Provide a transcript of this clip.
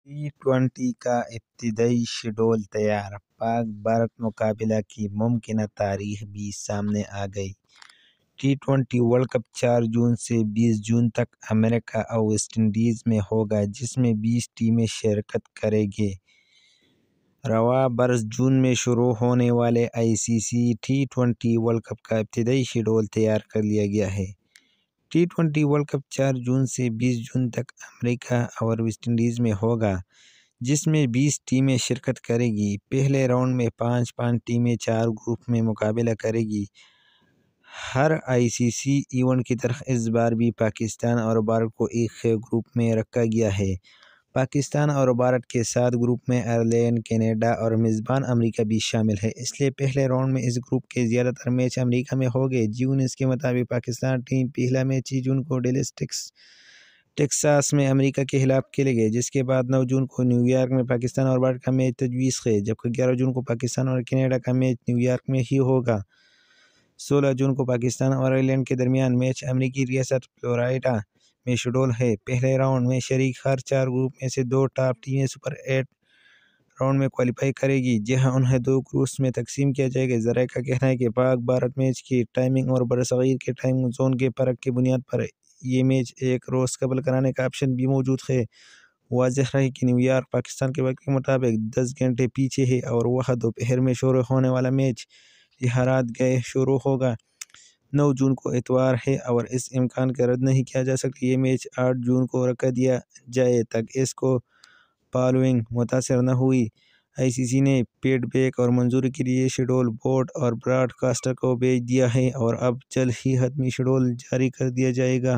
T20 का इब्तिदाई schedule तैयार, पाक भारत मुकाबला की मुमकिन तारीख भी सामने आ गई। T20 वर्ल्ड कप 4 जून से 20 जून तक अमेरिका और वेस्टइंडीज में होगा, जिसमें 20 टीमें शिरकत करेंगी। रवां बरस जून में शुरू होने वाले ICC T20 वर्ल्ड कप का इब्तिदाई शेड्यूल तैयार कर लिया गया है। T20 वर्ल्ड कप 4 जून से 20 जून तक अमेरिका और वेस्टइंडीज में होगा, जिसमें 20 टीमें शिरकत करेगी। पहले राउंड में 5-5 टीमें 4 ग्रुप में मुकाबला करेगी। हर ICC इवेंट की तरह इस बार भी पाकिस्तान और भारत को एक ग्रुप में रखा गया है। पाकिस्तान और भारत के साथ ग्रुप में आयरलैंड, कनाडा और मेज़बान अमेरिका भी शामिल है। इसलिए पहले राउंड में इस ग्रुप के ज़्यादातर मैच अमेरिका में होंगे। न्यूज़ के मुताबिक पाकिस्तान टीम पहला मैच 6 जून को डैलस टेक्सास में अमेरिका के खिलाफ खेलेंगे, जिसके बाद 9 जून को न्यूयॉर्क में पाकिस्तान और भारत का मैच तजवीज़ है, जबकि 11 जून को पाकिस्तान और कनाडा का मैच न्यूयॉर्क में ही होगा। 16 जून को पाकिस्तान और आयरलैंड के दरमियान मैच अमेरिकी रियासत फ्लोरिडा में शेड्यूल है। पहले राउंड में शरीक हर 4 ग्रुप में से 2 टॉप टीमें सुपर 8 राउंड में क्वालिफाई करेगी, जहां उन्हें 2 ग्रुप्स में तकसीम किया जाएगा। ज़राए का कहना है कि पाक भारत मैच की टाइमिंग और बरसगीर के टाइम जोन के फर्क की बुनियाद पर ये मैच एक रोज़ कबल कराने का ऑप्शन भी मौजूद है। वाज़ेह है कि न्यूयॉर्क पाकिस्तान के वक्त के मुताबिक 10 घंटे पीछे है और वह दोपहर में शुरू होने वाला मैच यह रात गए शुरू होगा। 9 जून को इतवार है और इस इम्कान का रद्द नहीं किया जा सकता। ये मैच 8 जून को रख दिया जाए तक इसको फॉलोइंग मुतासर न हुई। ICC ने फीडबैक और मंजूरी के लिए शेड्यूल बोर्ड और ब्रॉडकास्टर को भेज दिया है और अब जल्द ही हतमी शेड्यूल जारी कर दिया जाएगा।